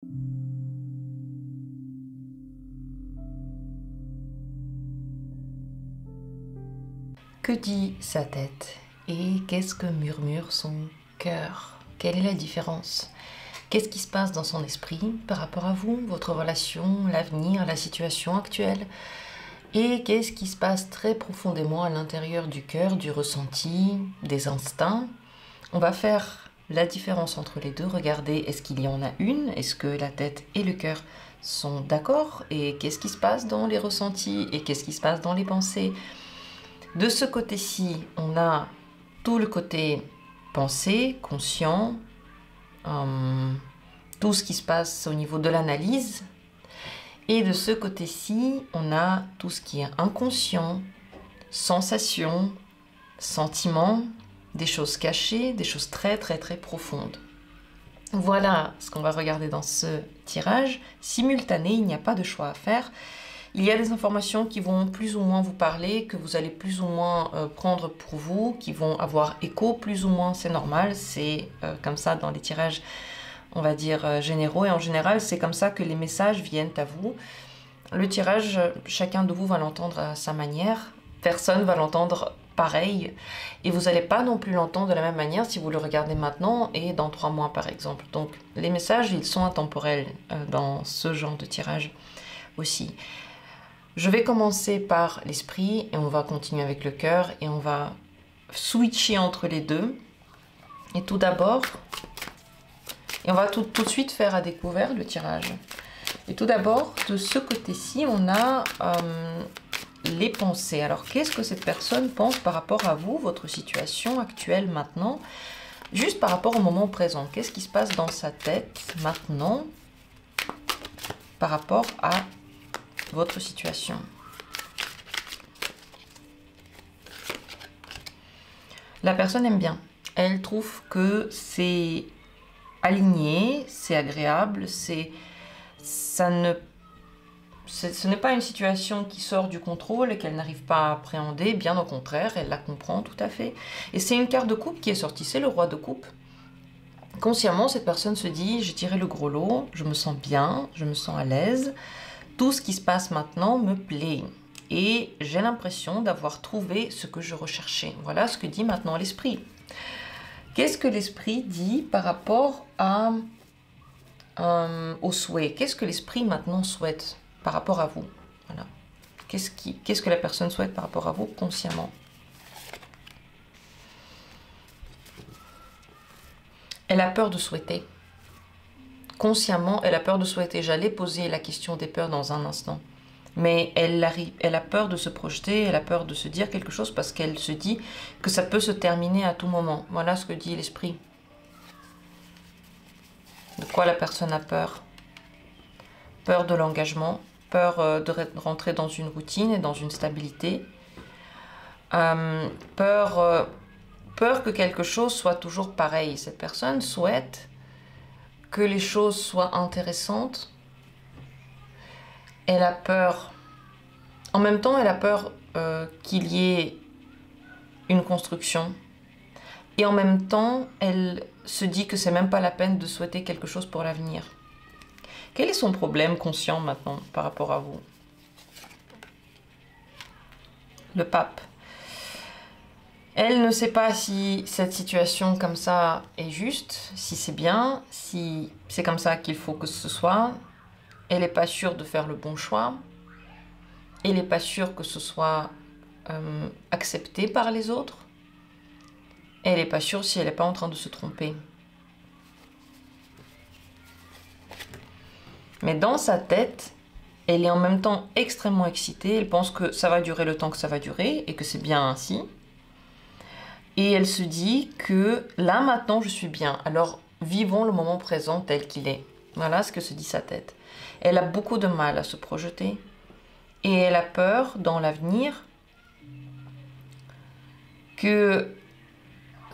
Que dit sa tête et qu'est-ce que murmure son cœur? Quelle est la différence? Qu'est-ce qui se passe dans son esprit par rapport à vous, votre relation, l'avenir, la situation actuelle? Et qu'est-ce qui se passe très profondément à l'intérieur du cœur, du ressenti, des instincts? On va faire la différence entre les deux. Regardez, est-ce qu'il y en a une? Est-ce que la tête et le cœur sont d'accord? Et qu'est-ce qui se passe dans les ressentis? Et qu'est-ce qui se passe dans les pensées? De ce côté-ci, on a tout le côté pensée, conscient, tout ce qui se passe au niveau de l'analyse. Et de ce côté-ci, on a tout ce qui est inconscient, sensations, sentiments, des choses cachées, des choses très très très profondes. Voilà ce qu'on va regarder dans ce tirage. Simultané, il n'y a pas de choix à faire. Il y a des informations qui vont plus ou moins vous parler, que vous allez plus ou moins prendre pour vous, qui vont avoir écho plus ou moins, c'est normal, c'est comme ça dans les tirages, on va dire, généraux. Et en général, c'est comme ça que les messages viennent à vous. Le tirage, chacun de vous va l'entendre à sa manière. Personne va l'entendre pareil. Et vous n'allez pas non plus l'entendre de la même manière si vous le regardez maintenant et dans 3 mois, par exemple. Donc, les messages, ils sont intemporels dans ce genre de tirage aussi. Je vais commencer par l'esprit et on va continuer avec le cœur et on va switcher entre les deux. Et tout d'abord, et on va tout de suite faire à découvert le tirage. Et tout d'abord, de ce côté-ci, on a les pensées. Alors, qu'est-ce que cette personne pense par rapport à vous, votre situation actuelle maintenant, juste par rapport au moment présent? Qu'est-ce qui se passe dans sa tête maintenant par rapport à votre situation? La personne aime bien. Elle trouve que c'est aligné, c'est agréable, ce n'est pas une situation qui sort du contrôle et qu'elle n'arrive pas à appréhender, bien au contraire, elle la comprend tout à fait. Et c'est une carte de coupe qui est sortie, c'est le roi de coupe. Consciemment, cette personne se dit, j'ai tiré le gros lot, je me sens bien, je me sens à l'aise, tout ce qui se passe maintenant me plaît. Et j'ai l'impression d'avoir trouvé ce que je recherchais. Voilà ce que dit maintenant l'esprit. Qu'est-ce que l'esprit dit par rapport au souhait? Qu'est-ce que l'esprit maintenant souhaite par rapport à vous? Voilà. Qu'est-ce que la personne souhaite par rapport à vous consciemment? Elle a peur de souhaiter. Consciemment, elle a peur de souhaiter. J'allais poser la question des peurs dans un instant. Mais elle a peur de se projeter, elle a peur de se dire quelque chose parce qu'elle se dit que ça peut se terminer à tout moment. Voilà ce que dit l'esprit. De quoi la personne a peur? Peur de l'engagement, peur de rentrer dans une routine et dans une stabilité. Peur que quelque chose soit toujours pareil. Cette personne souhaite que les choses soient intéressantes. Elle a peur. En même temps, elle a peur qu'il y ait une construction. Et en même temps, elle se dit que c'est même pas la peine de souhaiter quelque chose pour l'avenir. Quel est son problème conscient maintenant par rapport à vous? Le pape. Elle ne sait pas si cette situation comme ça est juste, si c'est bien, si c'est comme ça qu'il faut que ce soit. Elle n'est pas sûre de faire le bon choix. Elle n'est pas sûre que ce soit accepté par les autres. Elle n'est pas sûre si elle n'est pas en train de se tromper. Mais dans sa tête, elle est en même temps extrêmement excitée. Elle pense que ça va durer le temps que ça va durer et que c'est bien ainsi. Et elle se dit que là, maintenant, je suis bien. Alors, vivons le moment présent tel qu'il est. Voilà ce que se dit sa tête. Elle a beaucoup de mal à se projeter. Et elle a peur, dans l'avenir, que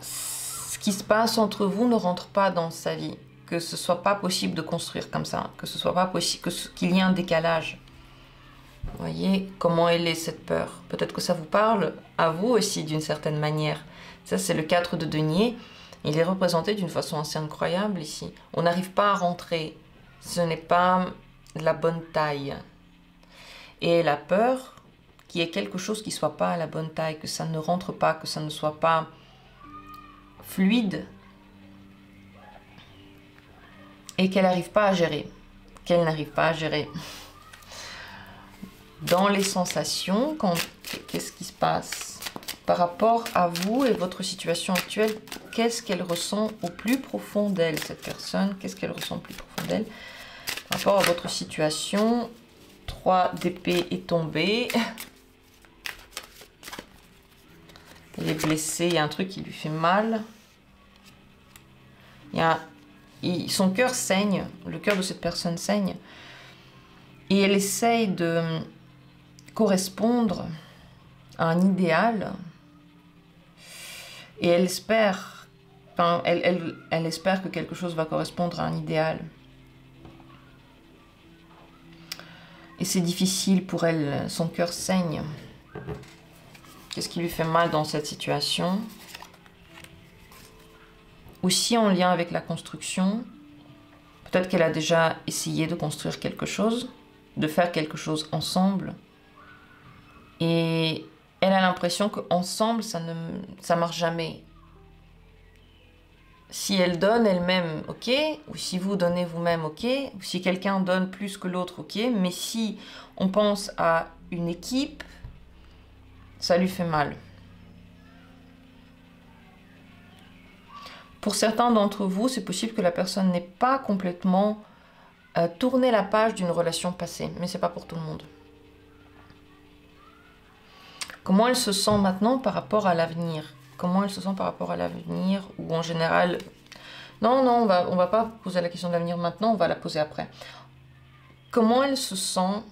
ce qui se passe entre vous ne rentre pas dans sa vie. Que ce ne soit pas possible de construire comme ça. Que ce soit pas possible, qu'il y ait un décalage. Vous voyez comment elle est, cette peur. Peut-être que ça vous parle à vous aussi d'une certaine manière. Ça, c'est le 4 de denier. Il est représenté d'une façon assez incroyable ici. On n'arrive pas à rentrer ce n'est pas la bonne taille. Et elle a peur qu'il y ait quelque chose qui ne soit pas à la bonne taille, que ça ne rentre pas, que ça ne soit pas fluide. Et qu'elle n'arrive pas à gérer. Qu'elle n'arrive pas à gérer. Dans les sensations, qu'est-ce qui se passe par rapport à vous et votre situation actuelle? Qu'est-ce qu'elle ressent au plus profond d'elle, cette personne? Qu'est-ce qu'elle ressent au plus profond d'elle? Par rapport à votre situation, 3 d'épée est tombé. Elle est blessée, il y a un truc qui lui fait mal. Son cœur saigne, le cœur de cette personne saigne. Et elle essaye de correspondre à un idéal. Et elle espère, elle espère que quelque chose va correspondre à un idéal. Et c'est difficile pour elle, son cœur saigne. Qu'est-ce qui lui fait mal dans cette situation? Aussi en lien avec la construction, peut-être qu'elle a déjà essayé de construire quelque chose, de faire quelque chose ensemble. Et elle a l'impression qu'ensemble, ça marche jamais. Si elle donne elle-même, ok, ou si vous donnez vous-même, ok, ou si quelqu'un donne plus que l'autre, ok, mais si on pense à une équipe, ça lui fait mal. Pour certains d'entre vous, c'est possible que la personne n'ait pas complètement tourné la page d'une relation passée, mais c'est pas pour tout le monde. Comment elle se sent maintenant par rapport à l'avenir? Comment elle se sent par rapport à l'avenir? Ou en général... Non, on va pas poser la question de l'avenir maintenant, on va la poser après. Comment elle se sent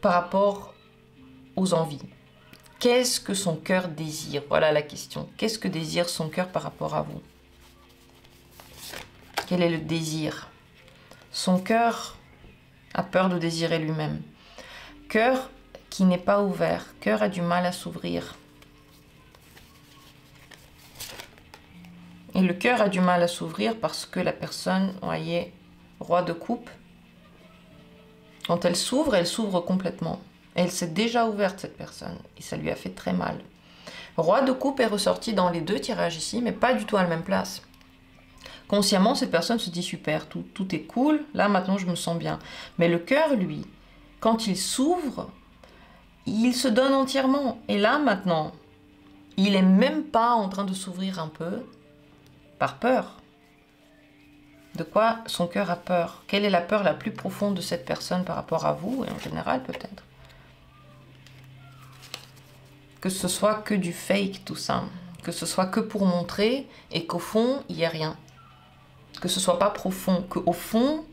par rapport aux envies? Qu'est-ce que son cœur désire? Voilà la question. Qu'est-ce que désire son cœur par rapport à vous? Quel est le désir? Son cœur a peur de désirer lui-même. Cœur qui n'est pas ouvert. Cœur a du mal à s'ouvrir. Et le cœur a du mal à s'ouvrir parce que la personne, voyez, roi de coupe, quand elle s'ouvre complètement. Elle s'est déjà ouverte, cette personne, et ça lui a fait très mal. Roi de coupe est ressorti dans les 2 tirages ici, mais pas du tout à la même place. Consciemment, cette personne se dit super, tout est cool, là maintenant je me sens bien. Mais le cœur, lui, quand il s'ouvre, il se donne entièrement. Et là maintenant, il n'est même pas en train de s'ouvrir un peu, par peur. De quoi son cœur a peur? Quelle est la peur la plus profonde de cette personne par rapport à vous, et en général peut-être? Que ce soit que du fake, tout ça. Que ce soit que pour montrer et qu'au fond, il n'y a rien. Que ce soit pas profond. Qu'au fond,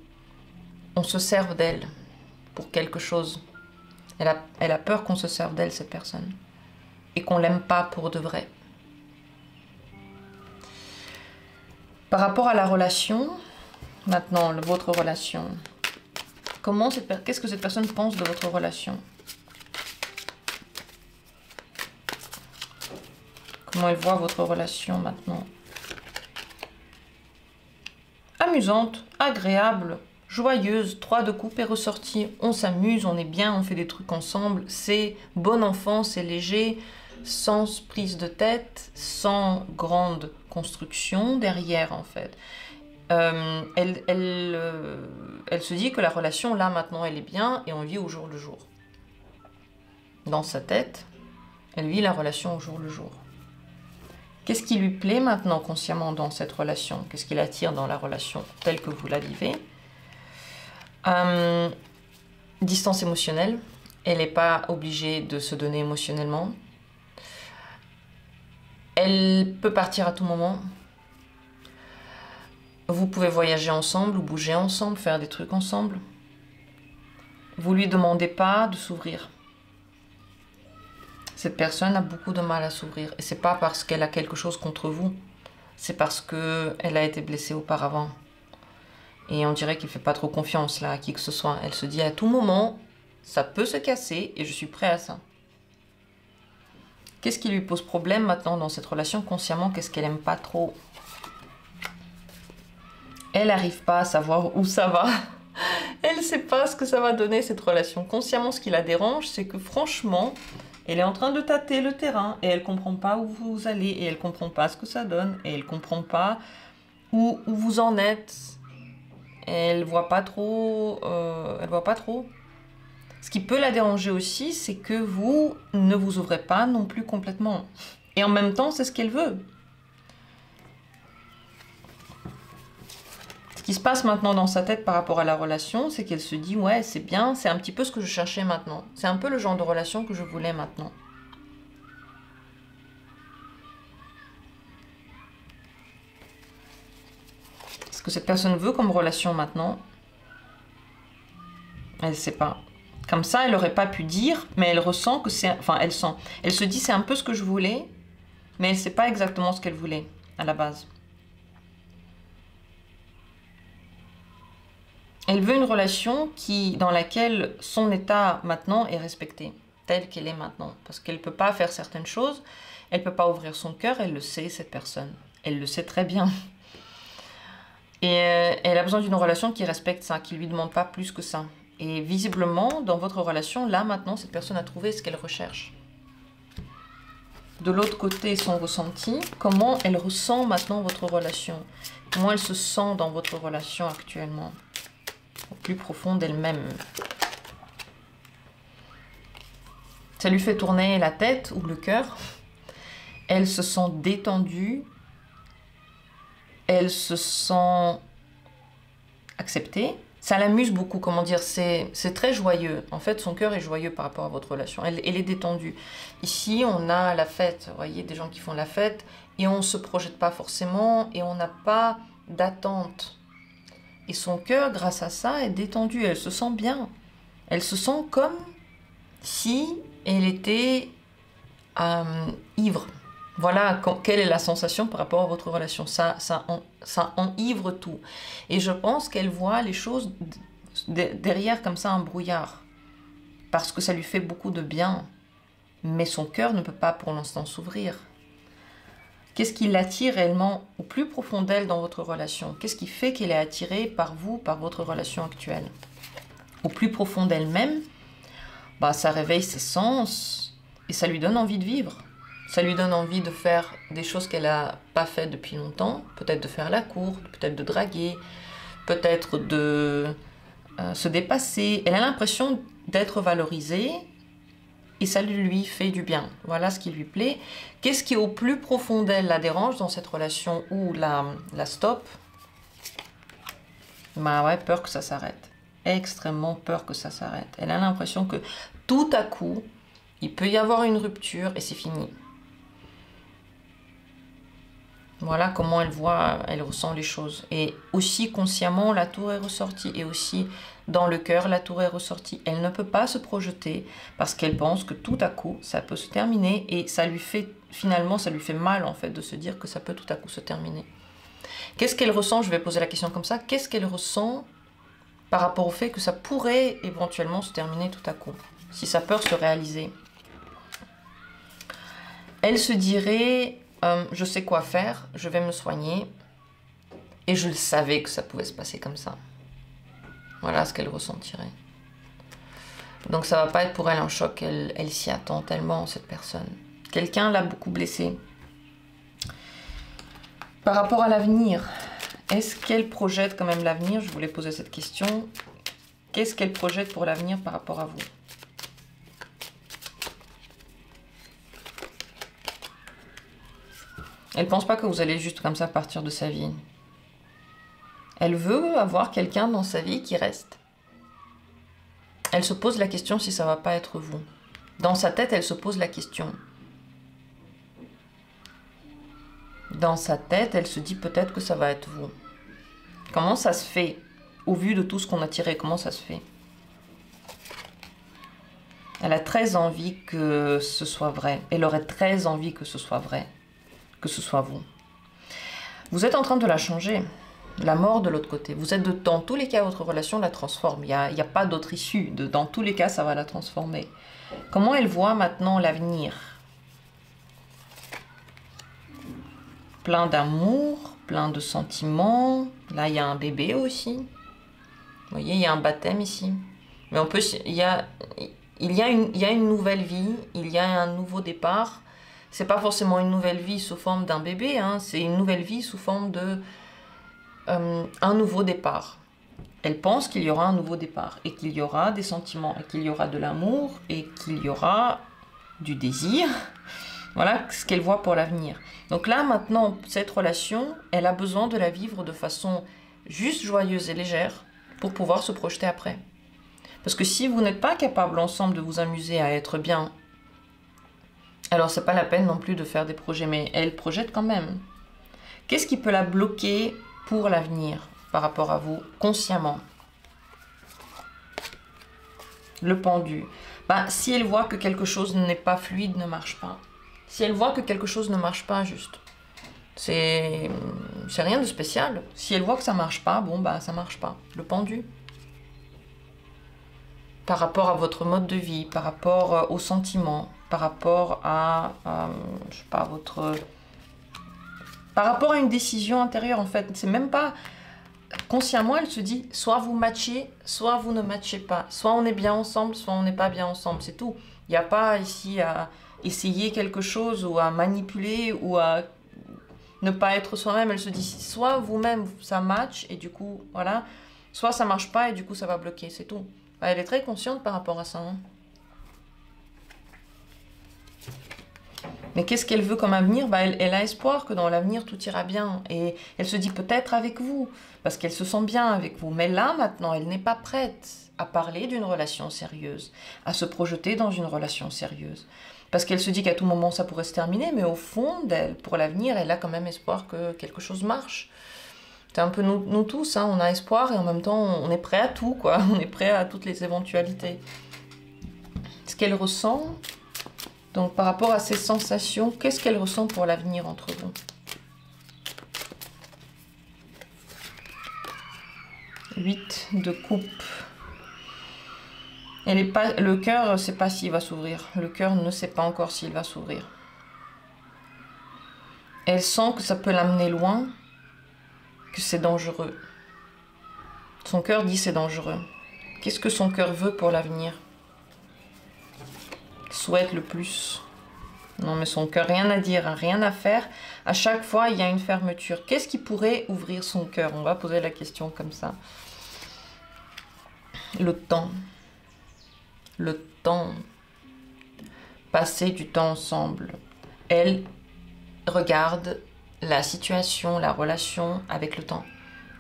on se serve d'elle pour quelque chose. Elle a peur qu'on se serve d'elle, cette personne. Et qu'on l'aime pas pour de vrai. Par rapport à la relation, maintenant, votre relation. Qu'est-ce que cette personne pense de votre relation? Comment elle voit votre relation maintenant? Amusante, agréable, joyeuse. 3 de coupe est ressorti. On s'amuse, on est bien, on fait des trucs ensemble. C'est bon enfant, c'est léger, sans prise de tête, sans grande construction derrière en fait. Elle se dit que la relation là maintenant elle est bien et on vit au jour le jour. Dans sa tête, elle vit la relation au jour le jour. Qu'est-ce qui lui plaît maintenant consciemment dans cette relation? Qu'est-ce qui l'attire dans la relation telle que vous la vivez? Distance émotionnelle. Elle n'est pas obligée de se donner émotionnellement. Elle peut partir à tout moment. Vous pouvez voyager ensemble ou bouger ensemble, faire des trucs ensemble. Vous lui demandez pas de s'ouvrir. Cette personne a beaucoup de mal à s'ouvrir. Et c'est pas parce qu'elle a quelque chose contre vous. C'est parce qu'elle a été blessée auparavant. Et on dirait qu'il ne fait pas trop confiance là à qui que ce soit. Elle se dit à tout moment, ça peut se casser et je suis prêt à ça. Qu'est-ce qui lui pose problème maintenant dans cette relation consciemment? Qu'est-ce qu'elle n'aime pas trop? Elle n'arrive pas à savoir où ça va. Elle ne sait pas ce que ça va donner cette relation. Consciemment, ce qui la dérange, c'est que franchement, elle est en train de tâter le terrain et elle ne comprend pas où vous allez et elle ne comprend pas ce que ça donne et elle ne comprend pas où vous en êtes. Elle voit pas trop. Elle voit pas trop. Ce qui peut la déranger aussi, c'est que vous ne vous ouvrez pas non plus complètement. Et en même temps, c'est ce qu'elle veut. Ce qui se passe maintenant dans sa tête par rapport à la relation, c'est qu'elle se dit « Ouais, c'est bien, c'est un petit peu ce que je cherchais maintenant. C'est un peu le genre de relation que je voulais maintenant. » Ce que cette personne veut comme relation maintenant, elle ne sait pas. Comme ça, elle n'aurait pas pu dire, mais elle ressent que c'est... Enfin, elle sent. Elle se dit « C'est un peu ce que je voulais », mais elle ne sait pas exactement ce qu'elle voulait à la base. Elle veut une relation dans laquelle son état maintenant est respecté, tel qu'elle est maintenant. Parce qu'elle ne peut pas faire certaines choses, elle ne peut pas ouvrir son cœur, elle le sait, cette personne. Elle le sait très bien. Et elle a besoin d'une relation qui respecte ça, qui ne lui demande pas plus que ça. Et visiblement, dans votre relation, là, maintenant, cette personne a trouvé ce qu'elle recherche. De l'autre côté, son ressenti, comment elle ressent maintenant votre relation? Comment elle se sent dans votre relation actuellement? Au plus profond d'elle-même. Ça lui fait tourner la tête ou le cœur. Elle se sent détendue. Elle se sent acceptée. Ça l'amuse beaucoup, comment dire, c'est très joyeux. En fait, son cœur est joyeux par rapport à votre relation. Elle est détendue. Ici, on a la fête. Vous voyez, des gens qui font la fête et on ne se projette pas forcément et on n'a pas d'attente. Et son cœur, grâce à ça, est détendu. Elle se sent bien. Elle se sent comme si elle était ivre. Voilà quelle est la sensation par rapport à votre relation. Ça enivre tout. Et je pense qu'elle voit les choses derrière comme ça un brouillard. Parce que ça lui fait beaucoup de bien. Mais son cœur ne peut pas pour l'instant s'ouvrir. Qu'est-ce qui l'attire réellement au plus profond d'elle dans votre relation? Qu'est-ce qui fait qu'elle est attirée par vous, par votre relation actuelle? Au plus profond d'elle-même, ça réveille ses sens et ça lui donne envie de vivre. Ça lui donne envie de faire des choses qu'elle n'a pas fait depuis longtemps. Peut-être de faire la cour, peut-être de draguer, peut-être de se dépasser. Elle a l'impression d'être valorisée. Et ça lui fait du bien. Voilà ce qui lui plaît. Qu'est-ce qui au plus profond d'elle la dérange dans cette relation ou la stoppe? Ouais, peur que ça s'arrête. Extrêmement peur que ça s'arrête. Elle a l'impression que tout à coup, il peut y avoir une rupture et c'est fini. Voilà comment elle voit, elle ressent les choses. Et aussi consciemment, la tour est ressortie. Et aussi dans le cœur, la tour est ressortie. Elle ne peut pas se projeter parce qu'elle pense que tout à coup, ça peut se terminer. Et ça lui fait, finalement, ça lui fait mal en fait de se dire que ça peut tout à coup se terminer. Qu'est-ce qu'elle ressent? Je vais poser la question comme ça. Qu'est-ce qu'elle ressent par rapport au fait que ça pourrait éventuellement se terminer tout à coup? Si sa peur se réalisait. Elle se dirait... je sais quoi faire, je vais me soigner. Et je le savais que ça pouvait se passer comme ça. Voilà ce qu'elle ressentirait. Donc ça va pas être pour elle un choc, elle s'y attend tellement, cette personne. Quelqu'un l'a beaucoup blessée. Par rapport à l'avenir, est-ce qu'elle projette quand même l'avenir? Je voulais poser cette question. Qu'est-ce qu'elle projette pour l'avenir par rapport à vous? Elle ne pense pas que vous allez juste comme ça partir de sa vie. Elle veut avoir quelqu'un dans sa vie qui reste. Elle se pose la question si ça ne va pas être vous. Dans sa tête, elle se pose la question. Dans sa tête, elle se dit peut-être que ça va être vous. Comment ça se fait? Au vu de tout ce qu'on a tiré, comment ça se fait? Elle a très envie que ce soit vrai. Elle aurait très envie que ce soit vrai. Que ce soit vous. Vous êtes en train de la changer. La mort de l'autre côté. Vous êtes dans tous les cas, votre relation la transforme. Il n'y a pas d'autre issue. Dans tous les cas, ça va la transformer. Comment elle voit maintenant l'avenir? plein d'amour, plein de sentiments. Là, il y a un bébé aussi. Vous voyez, il y a un baptême ici. Mais on peut, il y a une nouvelle vie, il y a un nouveau départ. C'est pas forcément une nouvelle vie sous forme d'un bébé, hein, c'est une nouvelle vie sous forme de un nouveau départ. Elle pense qu'il y aura un nouveau départ et qu'il y aura des sentiments et qu'il y aura de l'amour et qu'il y aura du désir. Voilà ce qu'elle voit pour l'avenir. Donc là, maintenant, cette relation, elle a besoin de la vivre de façon juste joyeuse et légère pour pouvoir se projeter après. Parce que si vous n'êtes pas capable ensemble de vous amuser à être bien, alors c'est pas la peine non plus de faire des projets, mais elle projette quand même. Qu'est-ce qui peut la bloquer pour l'avenir par rapport à vous, consciemment? Le pendu. Ben, si elle voit que quelque chose n'est pas fluide, ne marche pas. Si elle voit que quelque chose ne marche pas, juste. C'est rien de spécial. Si elle voit que ça marche pas, bon, bah ça marche pas. Le pendu. Par rapport à votre mode de vie, par rapport aux sentiments, par rapport à je sais pas, par rapport à une décision intérieure, en fait. C'est même pas... Consciemment, elle se dit, soit vous matchez, soit vous ne matchez pas. Soit on est bien ensemble, soit on n'est pas bien ensemble. C'est tout. Il n'y a pas ici à essayer quelque chose ou à manipuler ou à ne pas être soi-même. Elle se dit, soit vous-même, ça match et du coup, voilà. Soit ça marche pas et du coup, ça va bloquer. C'est tout. Elle est très consciente par rapport à ça. Hein. Mais qu'est-ce qu'elle veut comme avenir? Bah, elle a espoir que dans l'avenir, tout ira bien. Et elle se dit peut-être avec vous, parce qu'elle se sent bien avec vous. Mais là, maintenant, elle n'est pas prête à parler d'une relation sérieuse, à se projeter dans une relation sérieuse. Parce qu'elle se dit qu'à tout moment, ça pourrait se terminer. Mais au fond d'elle, pour l'avenir, elle a quand même espoir que quelque chose marche. C'est un peu nous tous, hein, on a espoir et en même temps, on est prêt à tout, quoi. On est prêt à toutes les éventualités. Ce qu'elle ressent... Donc, par rapport à ses sensations, qu'est-ce qu'elle ressent pour l'avenir entre vous? Huit de coupe. Le cœur ne sait pas s'il va s'ouvrir. Le cœur ne sait pas encore s'il va s'ouvrir. Elle sent que ça peut l'amener loin, que c'est dangereux. Son cœur dit c'est dangereux. Qu'est-ce que son cœur veut pour l'avenir? Souhaite le plus. Non, mais son cœur, rien à dire, hein, rien à faire. À chaque fois, il y a une fermeture. Qu'est-ce qui pourrait ouvrir son cœur? On va poser la question comme ça. Le temps. Le temps. Passer du temps ensemble. Elle regarde la situation, la relation avec le temps.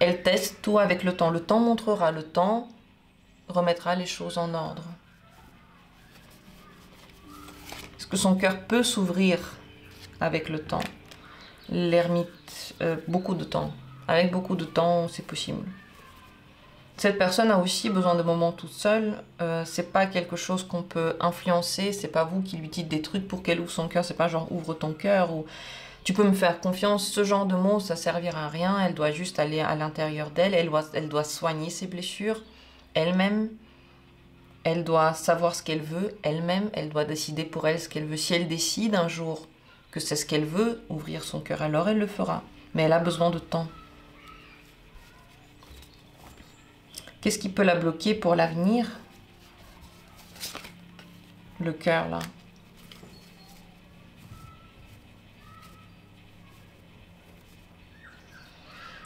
Elle teste tout avec le temps. Le temps montrera, le temps remettra les choses en ordre. Est-ce que son cœur peut s'ouvrir avec le temps? L'ermite, beaucoup de temps. Avec beaucoup de temps, c'est possible. Cette personne a aussi besoin de moments toute seule. C'est pas quelque chose qu'on peut influencer. C'est pas vous qui lui dites des trucs pour qu'elle ouvre son cœur. C'est pas genre ouvre ton cœur ou tu peux me faire confiance. Ce genre de mots, ça servira à rien. Elle doit juste aller à l'intérieur d'elle. Elle doit soigner ses blessures elle-même. Elle doit savoir ce qu'elle veut elle-même, elle doit décider pour elle ce qu'elle veut. Si elle décide un jour que c'est ce qu'elle veut, ouvrir son cœur, alors elle le fera. Mais elle a besoin de temps. Qu'est-ce qui peut la bloquer pour l'avenir? Le cœur, là.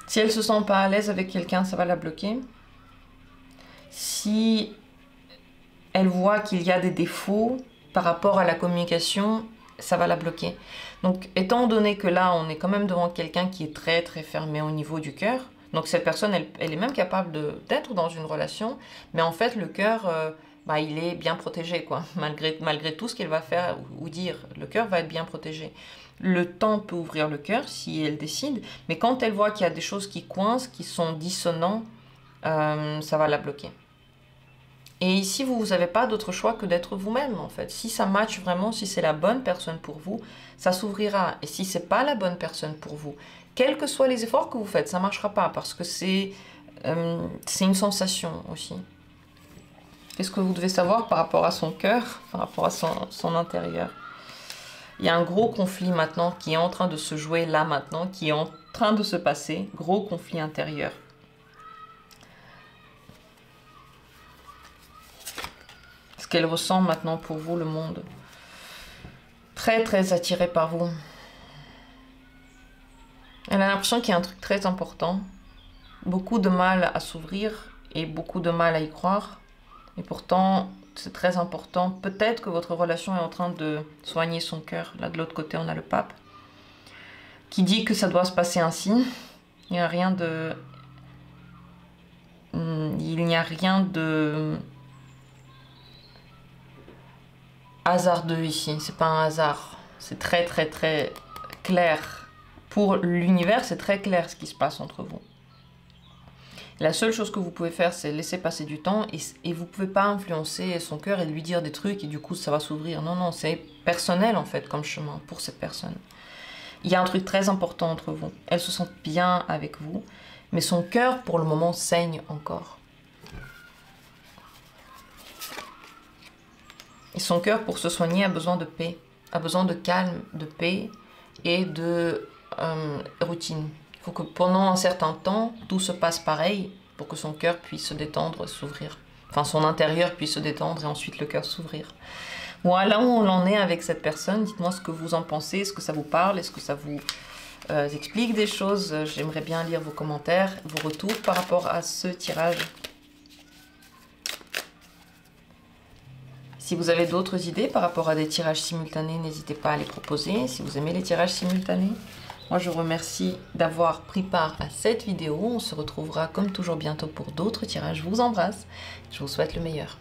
Si elle se sent pas à l'aise avec quelqu'un, ça va la bloquer. Si... elle voit qu'il y a des défauts par rapport à la communication, ça va la bloquer. Donc, étant donné que là, on est quand même devant quelqu'un qui est très, très fermé au niveau du cœur, donc cette personne, elle est même capable d'être dans une relation, mais en fait, le cœur, il est bien protégé, quoi. Malgré tout ce qu'elle va faire ou dire, le cœur va être bien protégé. Le temps peut ouvrir le cœur si elle décide, mais quand elle voit qu'il y a des choses qui coincent, qui sont dissonants, ça va la bloquer. Et ici, vous n'avez pas d'autre choix que d'être vous-même, en fait. Si ça match vraiment, si c'est la bonne personne pour vous, ça s'ouvrira. Et si c'est pas la bonne personne pour vous, quels que soient les efforts que vous faites, ça ne marchera pas, parce que c'est une sensation aussi. Qu'est-ce que vous devez savoir par rapport à son cœur, par rapport à son intérieur? Il y a un gros conflit maintenant qui est en train de se jouer là maintenant, qui est en train de se passer. Gros conflit intérieur. Ce qu'elle ressent maintenant pour vous, le monde. Très, très attiré par vous. Elle a l'impression qu'il y a un truc très important. Beaucoup de mal à s'ouvrir et beaucoup de mal à y croire. Et pourtant, c'est très important. Peut-être que votre relation est en train de soigner son cœur. Là, de l'autre côté, on a le pape qui dit que ça doit se passer ainsi. Il n'y a rien de... Il n'y a rien de hasardeux ici. C'est pas un hasard. C'est très, très, très clair. Pour l'univers, c'est très clair ce qui se passe entre vous. La seule chose que vous pouvez faire, c'est laisser passer du temps et vous ne pouvez pas influencer son cœur et lui dire des trucs et du coup ça va s'ouvrir. Non, non, c'est personnel en fait comme chemin pour cette personne. Il y a un truc très important entre vous. Elle se sent bien avec vous, mais son cœur pour le moment saigne encore. Et son cœur pour se soigner a besoin de paix, a besoin de calme, de paix et de routine. Il faut que pendant un certain temps, tout se passe pareil pour que son cœur puisse se détendre, s'ouvrir. Enfin, son intérieur puisse se détendre et ensuite le cœur s'ouvrir. Voilà où on en est avec cette personne. Dites-moi ce que vous en pensez, est-ce que ça vous parle, est-ce que ça vous explique des choses. J'aimerais bien lire vos commentaires, vos retours par rapport à ce tirage. Si vous avez d'autres idées par rapport à des tirages simultanés, n'hésitez pas à les proposer. Si vous aimez les tirages simultanés, moi, je vous remercie d'avoir pris part à cette vidéo. On se retrouvera comme toujours bientôt pour d'autres tirages. Je vous embrasse. Je vous souhaite le meilleur.